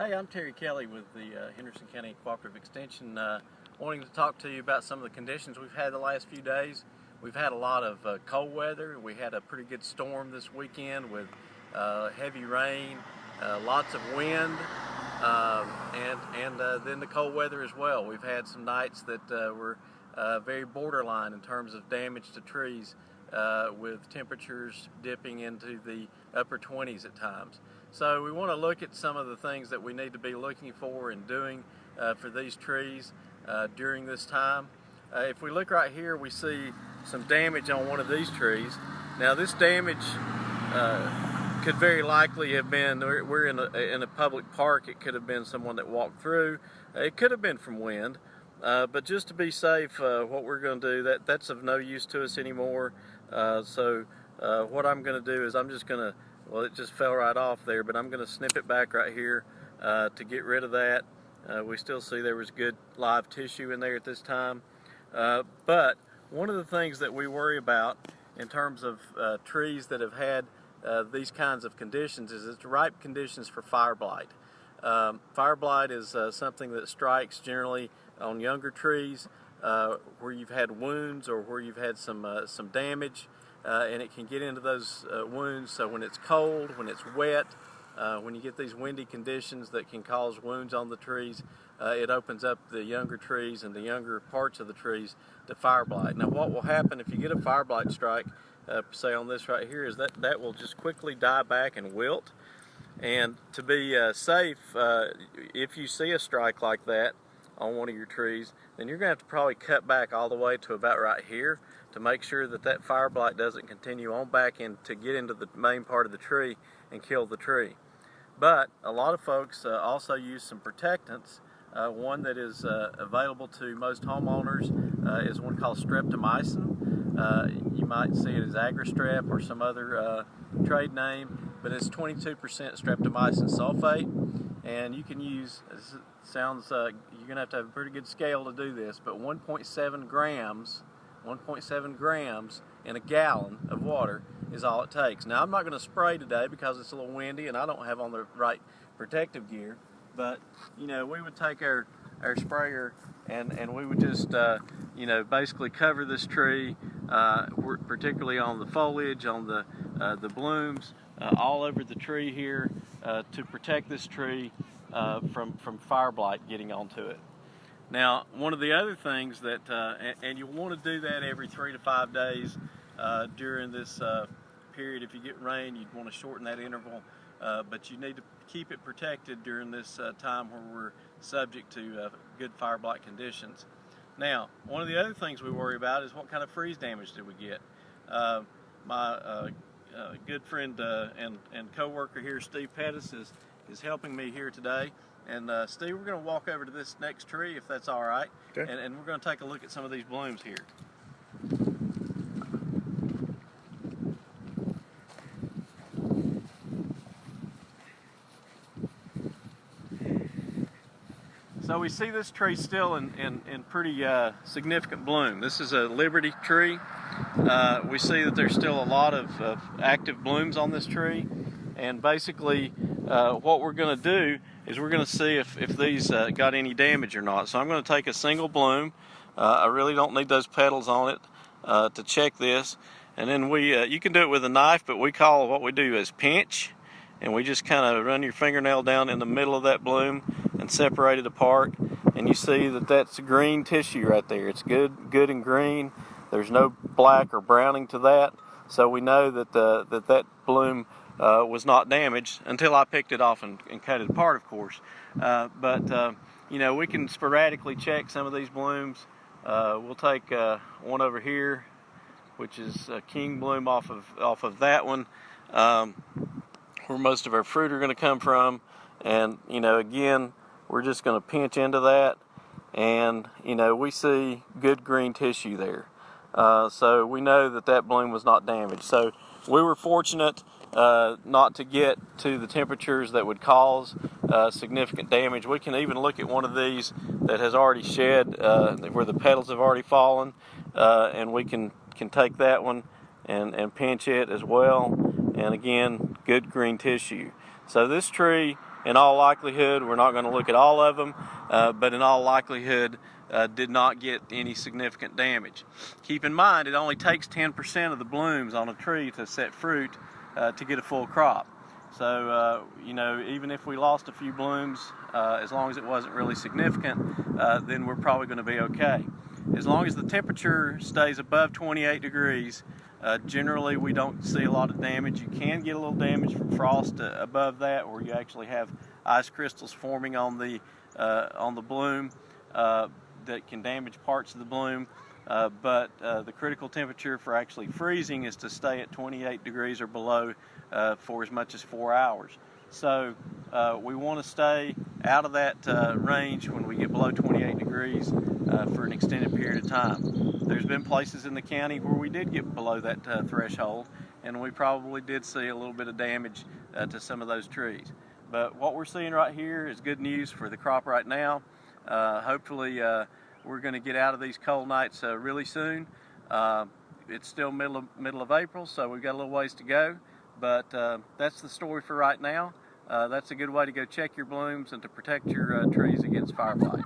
Hey, I'm Terry Kelly with the Henderson County Cooperative Extension, wanting to talk to you about some of the conditions we've had the last few days. We've had a lot of cold weather. We had a pretty good storm this weekend with heavy rain, lots of wind, and then the cold weather as well. We've had some nights that were very borderline in terms of damage to trees, with temperatures dipping into the upper 20s at times. So we want to look at some of the things that we need to be looking for and doing for these trees during this time. If we look right here, we see some damage on one of these trees. Now this damage could very likely have been, we're in a public park, it could have been someone that walked through, it could have been from wind, but just to be safe, what we're going to do, that's of no use to us anymore. So what I'm going to do is I'm just going to, well, it just fell right off there, but I'm going to snip it back right here to get rid of that. We still see there was good live tissue in there at this time. But one of the things that we worry about in terms of trees that have had these kinds of conditions is it's ripe conditions for fire blight. Fire blight is something that strikes generally on younger trees where you've had wounds or where you've had some damage. And it can get into those wounds. So when it's cold, when it's wet, when you get these windy conditions that can cause wounds on the trees, it opens up the younger trees and the younger parts of the trees to fire blight. Now what will happen if you get a fire blight strike, say on this right here, is that will just quickly die back and wilt. And to be safe, if you see a strike like that on one of your trees, then you're going to have to probably cut back all the way to about right here to make sure that that fire blight doesn't continue on back in to get into the main part of the tree and kill the tree. But a lot of folks also use some protectants. One that is available to most homeowners is one called streptomycin. You might see it as Agristrep or some other trade name, but it's 22% streptomycin sulfate. And you can use, sounds you're going to have a pretty good scale to do this, but 1.7 grams in a gallon of water is all it takes. Now I'm not going to spray today because it's a little windy and I don't have on the right protective gear, but you know, we would take our sprayer and we would just you know, basically cover this tree, particularly on the foliage, on the blooms, all over the tree here, to protect this tree from fire blight getting onto it. Now, one of the other things that, and you'll want to do that every 3 to 5 days during this period. If you get rain, you'd want to shorten that interval, but you need to keep it protected during this time where we're subject to good fire blight conditions. Now, one of the other things we worry about is what kind of freeze damage did we get. My good friend and co-worker here, Steve Pettis, is helping me here today. And Steve, we're going to walk over to this next tree, if that's all right. Okay. And we're going to take a look at some of these blooms here. So we see this tree still in pretty significant bloom. This is a Liberty tree. We see that there's still a lot of active blooms on this tree. And basically what we're going to do is we're going to see if these got any damage or not. So I'm going to take a single bloom. I really don't need those petals on it to check this. And then you can do it with a knife, but what we do is pinch. And we just kind of run your fingernail down in the middle of that bloom and separate it apart. And you see that that's green tissue right there. It's good and green. There's no black or browning to that. So we know that that bloom was not damaged until I picked it off and cut it apart, of course. But you know, we can sporadically check some of these blooms. We'll take one over here, which is a king bloom off of that one, where most of our fruit are going to come from. And you know, again, we're just going to pinch into that, and you know, we see good green tissue there. So we know that bloom was not damaged. So we were fortunate not to get to the temperatures that would cause significant damage. We can even look at one of these that has already shed, where the petals have already fallen, and we can take that one and pinch it as well. And again, good green tissue. So this tree in all likelihood, we're not going to look at all of them, but in all likelihood did not get any significant damage. Keep in mind, it only takes 10% of the blooms on a tree to set fruit to get a full crop. So, you know, even if we lost a few blooms, as long as it wasn't really significant, then we're probably going to be okay. As long as the temperature stays above 28 degrees, generally we don't see a lot of damage. You can get a little damage from frost above that, where you actually have ice crystals forming on the bloom that can damage parts of the bloom. But the critical temperature for actually freezing is to stay at 28 degrees or below for as much as 4 hours. So we want to stay out of that range when we get below 28 degrees for an extended period of time. There's been places in the county where we did get below that threshold, and we probably did see a little bit of damage to some of those trees. But what we're seeing right here is good news for the crop right now. Hopefully we're going to get out of these cold nights really soon. It's still middle of April, so we've got a little ways to go. But that's the story for right now. That's a good way to go check your blooms and to protect your trees against firefly.